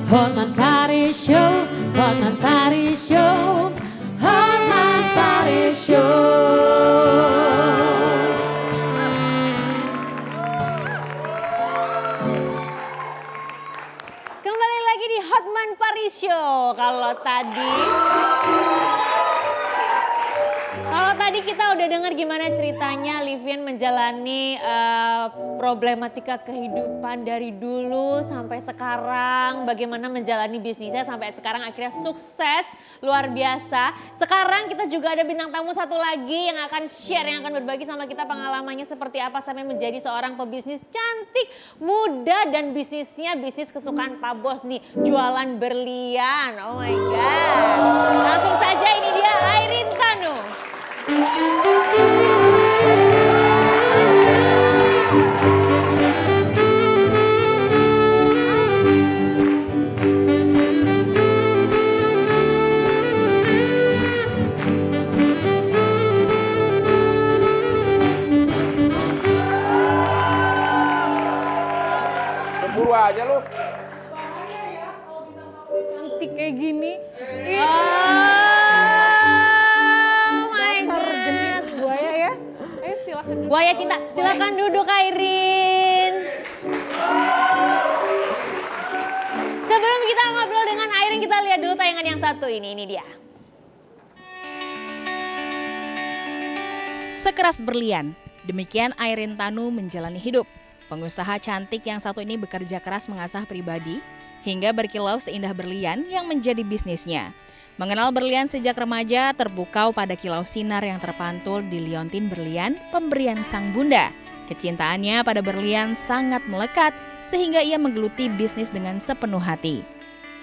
Hotman Paris Show, Hotman Paris Show, Hotman Paris Show. Kembali lagi di Hotman Paris Show. Kalau tadi kita udah dengar gimana ceritanya Livian menjalani problematika kehidupan dari dulu sampai sekarang. Bagaimana menjalani bisnisnya sampai sekarang akhirnya sukses luar biasa. Sekarang kita juga ada bintang tamu satu lagi yang akan share, yang akan berbagi sama kita pengalamannya seperti apa sampai menjadi seorang pebisnis cantik, muda dan bisnisnya bisnis kesukaan Pak Bos nih, jualan berlian. Oh my God. Langsung saja ini dia Airin Tanu. Buru aja lu. Cantik kayak gini. Buaya ya. Silakan. Buaya cinta, silakan duduk Airin. Sebelum kita ngobrol dengan Airin, kita lihat dulu tayangan yang satu ini dia. Sekeras berlian, demikian Airin Tanu menjalani hidup. Pengusaha cantik yang satu ini bekerja keras mengasah pribadi hingga berkilau seindah berlian yang menjadi bisnisnya. Mengenal berlian sejak remaja, terpukau pada kilau sinar yang terpantul di liontin berlian pemberian sang bunda. Kecintaannya pada berlian sangat melekat sehingga ia menggeluti bisnis dengan sepenuh hati.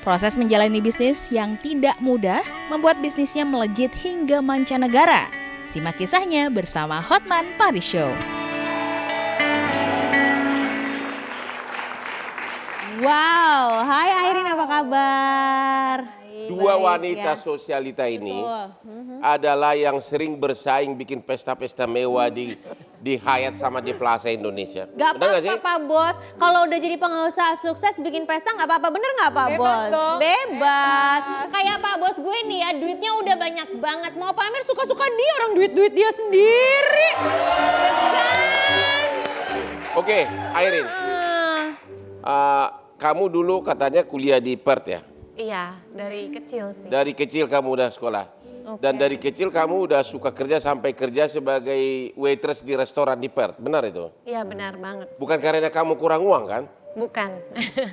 Proses menjalani bisnis yang tidak mudah membuat bisnisnya melejit hingga mancanegara. Simak kisahnya bersama Hotman Paris Show. Wow, hai Airin, apa kabar? Dua wanita sosialita ini adalah yang sering bersaing bikin pesta-pesta mewah di Hyatt sama di Plaza Indonesia. Gak Benar nggak sih? apa-apa Pak Bos, kalau udah jadi pengusaha sukses bikin pesta gak apa-apa, bener gak Pak Bebas Bos? dong. Bebas. Kayak Pak Bos gue nih ya, duitnya udah banyak banget. Mau pamer suka-suka dia, orang duit-duit dia sendiri. Kan? Oke, Airin. Kamu dulu katanya kuliah di Perth ya? Iya, dari kecil sih. Dari kecil kamu udah sekolah? Dan dari kecil kamu udah suka kerja sampai kerja sebagai waitress di restoran di Perth, benar itu? Iya, benar banget. Bukan karena kamu kurang uang kan? Bukan.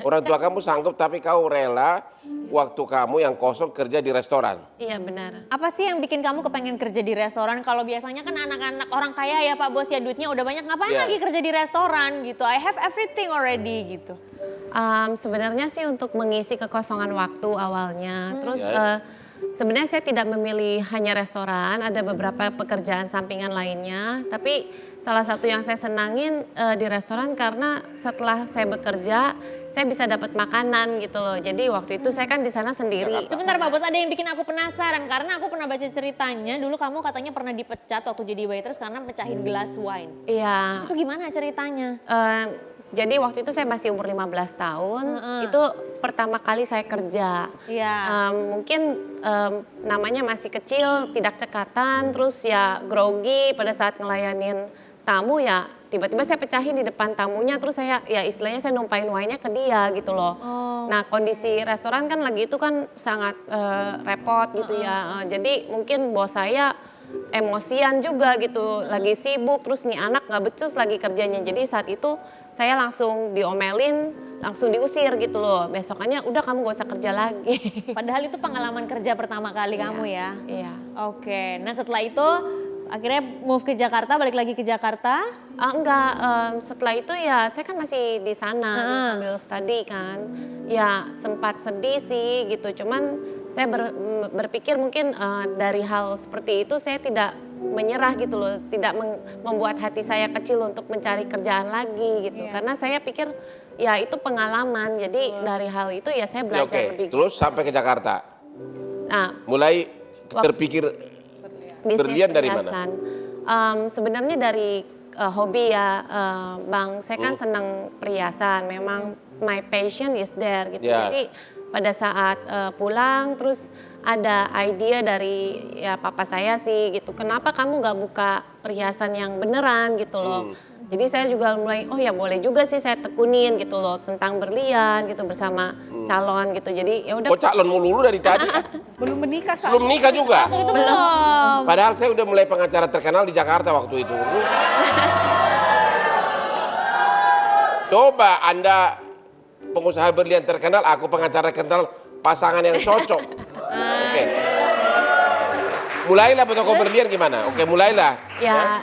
Orang tua kamu sanggup tapi kau rela waktu kamu yang kosong kerja di restoran? Iya, benar. Apa sih yang bikin kamu kepengen kerja di restoran? Kalau biasanya kan anak-anak orang kaya ya Pak Bos ya, duitnya udah banyak, ngapain Iya. lagi kerja di restoran gitu? I have everything already gitu. Sebenarnya sih untuk mengisi kekosongan waktu awalnya. Terus Ya. sebenarnya saya tidak memilih hanya restoran, ada beberapa pekerjaan sampingan lainnya. Tapi salah satu yang saya senangin di restoran karena setelah saya bekerja, saya bisa dapat makanan gitu loh. Jadi waktu itu saya kan di sana sendiri. Sebentar Pak Bos, ada yang bikin aku penasaran karena aku pernah baca ceritanya. Dulu kamu katanya pernah dipecat waktu jadi waitress karena pecahin gelas wine. Iya. Itu gimana ceritanya? Jadi waktu itu saya masih umur 15 tahun, itu pertama kali saya kerja. Iya. Mungkin namanya masih kecil, tidak cekatan, terus ya grogi pada saat ngelayanin tamu ya tiba-tiba saya pecahin di depan tamunya, terus saya ya istilahnya saya numpain wine-nya ke dia gitu loh. Nah kondisi restoran kan lagi itu kan sangat repot gitu ya, jadi mungkin bos saya emosian juga gitu, lagi sibuk, terus nih anak nggak becus lagi kerjanya. Jadi saat itu saya langsung diomelin, langsung diusir gitu loh. Besokannya udah kamu gak usah kerja lagi. Padahal itu pengalaman kerja pertama kali kamu ya? Iya. Oke, nah setelah itu akhirnya move ke Jakarta, balik lagi ke Jakarta? Enggak, setelah itu ya saya kan masih di sana sambil study kan. Ya sempat sedih sih gitu, cuman saya berpikir mungkin dari hal seperti itu saya tidak menyerah gitu loh, tidak membuat hati saya kecil untuk mencari kerjaan lagi gitu. Karena saya pikir ya itu pengalaman, jadi dari hal itu ya saya Ya, belajar lebih. terus sampai ke Jakarta, Nah, mulai terpikir bisnis berlian dari mana? perhiasan. Sebenarnya dari hobi ya, Bang. Saya kan senang perhiasan. Memang my passion is there gitu. Ya. Jadi pada saat pulang terus ada ide dari ya papa saya sih gitu, kenapa kamu nggak buka perhiasan yang beneran gitu loh. Jadi saya juga mulai, oh ya boleh juga sih saya tekunin gitu loh tentang berlian gitu bersama calon gitu. Jadi ya udah. Kok calon mulu dari tadi? Belum menikah saat Belum nikah juga? Itu belum. Padahal saya udah mulai pengacara terkenal di Jakarta waktu itu. Coba Anda pengusaha berlian terkenal, aku pengacara terkenal, pasangan yang cocok. Oke. Mulailah toko berlian gimana? Oke, mulailah. Ya,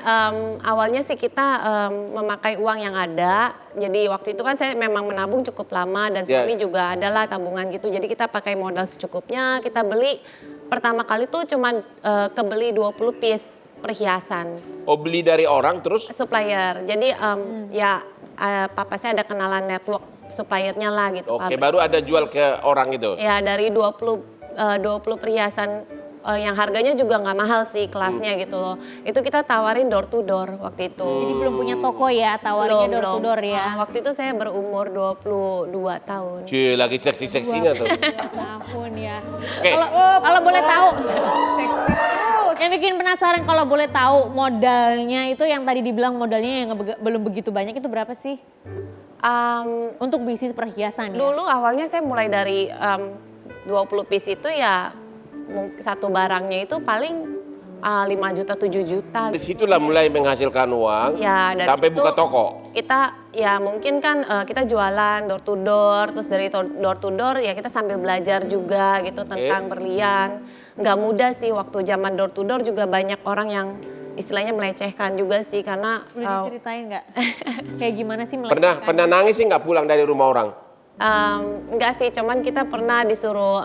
awalnya sih kita memakai uang yang ada. Jadi waktu itu kan saya memang menabung cukup lama dan suami juga adalah tabungan gitu. Jadi kita pakai modal secukupnya. Kita beli pertama kali tuh cuman kebeli 20 piece perhiasan. Oh, beli dari orang terus? Supplier. Jadi ya papa saya ada kenalan network suppliernya lah gitu. Oke, baru ada jual ke orang itu? Ya dari 20 perhiasan yang harganya juga nggak mahal sih kelasnya gitu loh. Itu kita tawarin door to door waktu itu. Jadi belum punya toko ya, tawarinnya door to door ya. Waktu itu saya berumur 22 tahun. Cie, lagi seksi-seksinya tuh. Tahun ya. Oke. Kalau boleh tahu, seksi terus. yang bikin penasaran kalau boleh tahu modalnya itu yang tadi dibilang modalnya yang belum begitu banyak itu berapa sih? Untuk bisnis perhiasan ya? Dulu awalnya saya mulai dari 20 piece itu ya satu barangnya itu paling 5 juta 7 juta. Disitulah mulai menghasilkan uang Ya, dari sampai situ buka toko. Kita ya mungkin kan kita jualan door to door, terus dari door to door ya kita sambil belajar juga gitu tentang berlian. Nggak mudah sih waktu zaman door to door juga banyak orang yang istilahnya melecehkan juga sih karena Boleh diceritain nggak? Kayak gimana sih melecehkan? Pernah nangis sih nggak pulang dari rumah orang? enggak sih, cuman kita pernah disuruh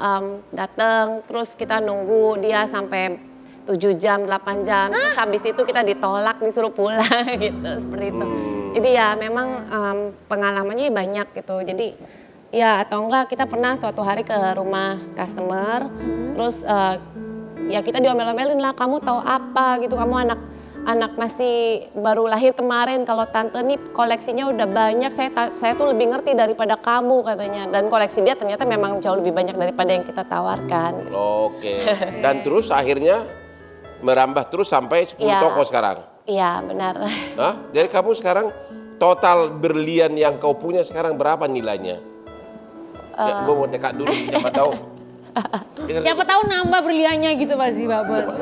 datang, terus kita nunggu dia sampai 7 jam, 8 jam, terus habis itu kita ditolak, disuruh pulang gitu, seperti itu. Jadi ya memang pengalamannya banyak gitu, jadi ya atau enggak kita pernah suatu hari ke rumah customer, terus ya kita diomel-omelin lah, kamu tahu apa gitu, kamu anak masih baru lahir kemarin, kalau tante nih koleksinya udah banyak, saya tuh lebih ngerti daripada kamu katanya. Dan koleksi dia ternyata memang jauh lebih banyak daripada yang kita tawarkan. Oke. Dan terus akhirnya merambah terus sampai 10 toko sekarang? Iya benar. Hah? Jadi kamu sekarang total berlian yang kau punya sekarang berapa nilainya? Ya, gue mau dekat dulu, siapa tahu. Siapa tahu nambah berliannya gitu pasti Pak Bos.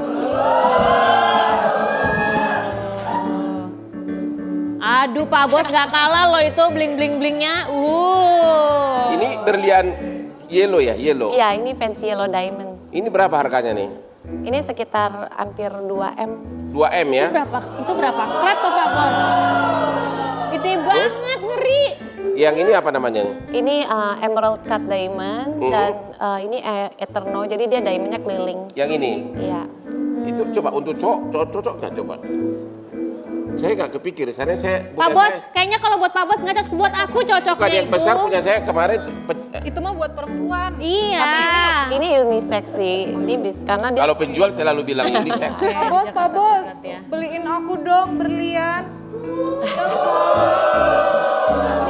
Aduh Pak Bos nggak kalah loh itu bling-bling-blingnya. Ini berlian yellow ya, yellow? Iya ini fancy yellow diamond. Ini berapa harganya nih? Ini sekitar hampir 2M. 2M ya? Itu berapa karat tuh Pak Bos? Gede banget, ngeri. Yang ini apa namanya? Ini emerald cut diamond dan ini eterno, jadi dia diamondnya keliling. Yang ini? Iya. Itu coba untuk cocok nggak coba? Saya nggak kepikir, saya Pak Bos, kayaknya kalau buat Pak Bos nggak cocok, buat aku cocoknya bukan yang itu. besar punya saya kemarin. Itu mah buat perempuan. Iya. Ini unisex sih, ini karena dia Kalau penjual selalu bilang ini seksi. Pak Bos, beliin aku dong berlian.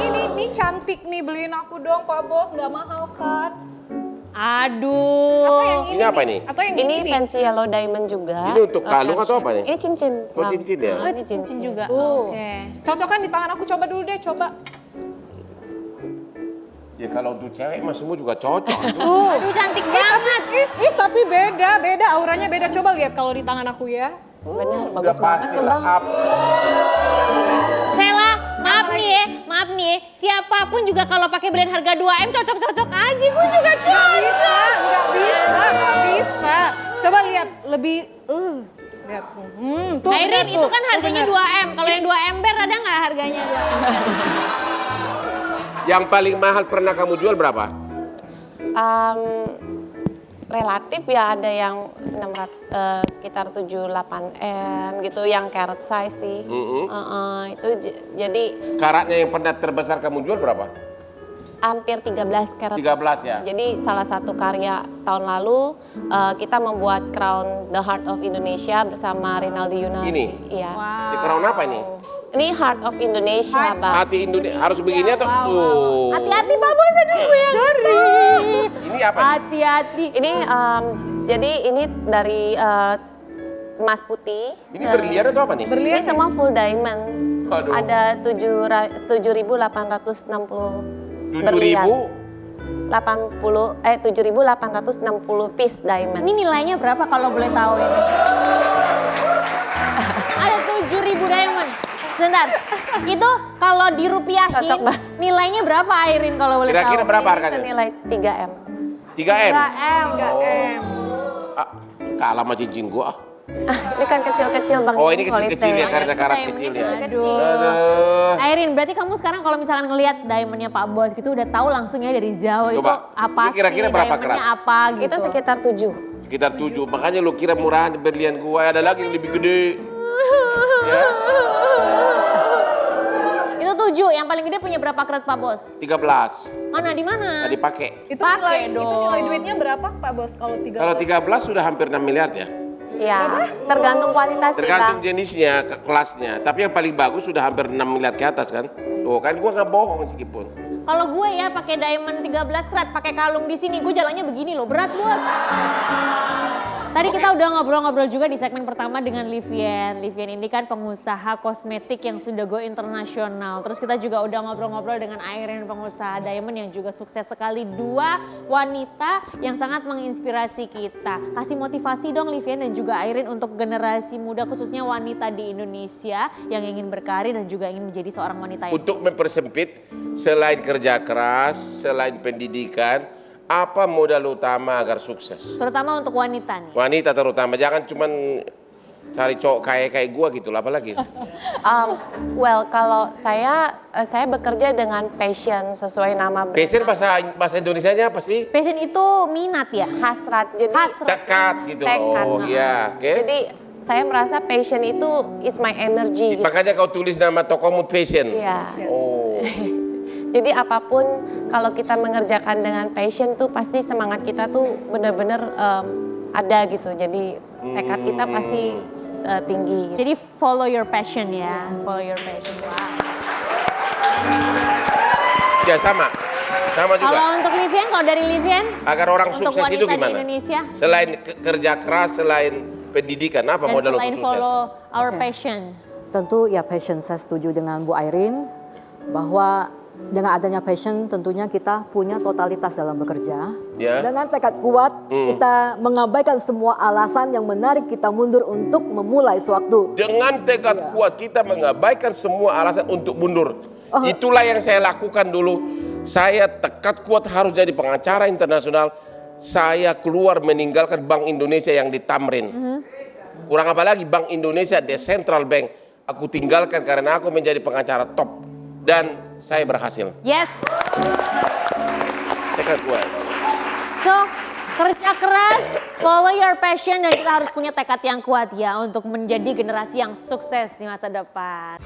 Ini cantik nih, beliin aku dong Pak Bos, nggak mahal kan? Aduh. Atau yang ini Ini apa nih? nih? Atau yang ini nih? fancy yellow diamond juga. Ini untuk kalung atau apa nih? Ini cincin. Oh cincin ya? Ini cincin juga. Tuh. Oke. Cocokan di tangan aku, coba dulu deh, coba. Ya kalau untuk cewek mah semua juga cocok. Aduh cantik banget. Ih, tapi beda, auranya beda. Coba lihat kalau di tangan aku ya. Benar, Udah bagus banget pasti tuh lah Bang. up. Sela, maaf nih, siapapun juga kalau pakai brand harga 2M cocok-cocok aja, gue juga cocok. Nggak bisa. Coba lihat, lebih, lihat. Tuh, Airin bener itu tuh. kan harganya Tuh, bener. 2M, kalau yang 2 ember ada nggak harganya 2M? Yang paling mahal pernah kamu jual berapa? Relatif ya ada yang 600, sekitar 7-8 M gitu, yang carat size sih. Itu jadi Karatnya yang pernah terbesar kamu jual berapa? hampir 13 carat. 13 ya? Jadi salah satu karya tahun lalu kita membuat crown The Heart of Indonesia bersama Rinaldi Yunardi. Ini? Iya. Di crown apa ini? Ini Heart of Indonesia, Bang. Hati Indonesia harus begini atau tuh? Hati-hati Pak Bos, aduh gue yang Hati-hati apa nih? Hati-hati. Ini jadi ini dari emas putih. Ini berlian atau apa nih? Ini semua full diamond. Aduh. Ada 7.860 7.000? 7.860 piece diamond. Ini nilainya berapa kalau boleh tahu ini? Ada 7.000 diamond. Sebentar, itu kalau dirupiahin Cocok banget. nilainya berapa Airin kalau boleh tahu? Kira-kira berapa Ini harganya? senilai 3M. 3M? 3M. 3M. Ah, kalah sama cincin gua. Ini kan kecil-kecil Bang. Oh ini kecil-kecil ya, kualitas. karena karat Diamondnya kecil ya. Aduh. Aduh. Airin, berarti kamu sekarang kalau misalkan ngelihat diamondnya Pak Bos gitu udah tahu langsung ya dari jauh itu Coba, apa ini kira-kira sih, berapa diamondnya karat? apa gitu. Itu sekitar 7. Sekitar 7, makanya lu kira murahan berlian gua, ada lagi yang lebih gede. Ya, Itu 7, yang paling gede punya berapa karat Pak Bos? 13. Mana di mana? Tadi pakai. Itu Pakai nilai, itu dong. nilai duitnya berapa Pak Bos kalau 13? Kalau 13 sudah hampir 6 miliar ya. Ya, tergantung kualitas sih Tergantung Bang. jenisnya, kelasnya. Tapi yang paling bagus sudah hampir 6 miliar ke atas kan. Tuh kan gua nggak bohong meskipun. Kalau gue ya pakai diamond 13 karat, pakai kalung di sini, gue jalannya begini loh, berat Bos. Tadi kita udah ngobrol-ngobrol juga di segmen pertama dengan Livien. Livien ini kan pengusaha kosmetik yang sudah go internasional. Terus kita juga udah ngobrol-ngobrol dengan Airin, pengusaha diamond yang juga sukses sekali. 2 wanita yang sangat menginspirasi kita. Kasih motivasi dong Livien dan juga Airin untuk generasi muda khususnya wanita di Indonesia yang ingin berkarir dan juga ingin menjadi seorang wanita yang Untuk mempersempit, selain kerja keras, selain pendidikan, apa modal utama agar sukses? terutama untuk wanita nih. Wanita terutama, jangan cuman cari cowok kayak gua gitu lah, apalagi. Well, kalau saya bekerja dengan passion sesuai nama brand. Passion bahasa Indonesianya apa sih? Passion itu minat ya? Hasrat. Jadi Dekat gitu tekad, loh. Oh iya, oke. Jadi saya merasa passion itu is my energy. Gitu. Makanya kau tulis nama tokomu Passion. Iya. Oh. Jadi apapun kalau kita mengerjakan dengan passion tuh pasti semangat kita tuh benar-benar ada gitu. Jadi tekad kita pasti tinggi. Gitu. Jadi follow your passion ya, follow your passion. Wow. Ya sama juga. Kalau untuk Livien, kalau dari Livien, Agar orang untuk sukses itu wanita di gimana? Indonesia Selain kerja keras, selain pendidikan, apa dan modal selain untuk sukses? follow our passion. Tentu ya passion, saya setuju dengan Bu Airin bahwa dengan adanya passion tentunya kita punya totalitas dalam bekerja. Ya. Dengan tekad kuat kita mengabaikan semua alasan yang menarik kita mundur untuk memulai suatu. Dengan tekad kuat kita mengabaikan semua alasan untuk mundur. Itulah yang saya lakukan dulu. Saya tekad kuat harus jadi pengacara internasional. Saya keluar meninggalkan Bank Indonesia yang di Tamrin. Kurang apa lagi Bank Indonesia, The Central Bank. Aku tinggalkan karena aku menjadi pengacara top. Dan saya berhasil. Yes. Tekad kuat. So, kerja keras, follow your passion dan kita harus punya tekad yang kuat ya untuk menjadi generasi yang sukses di masa depan.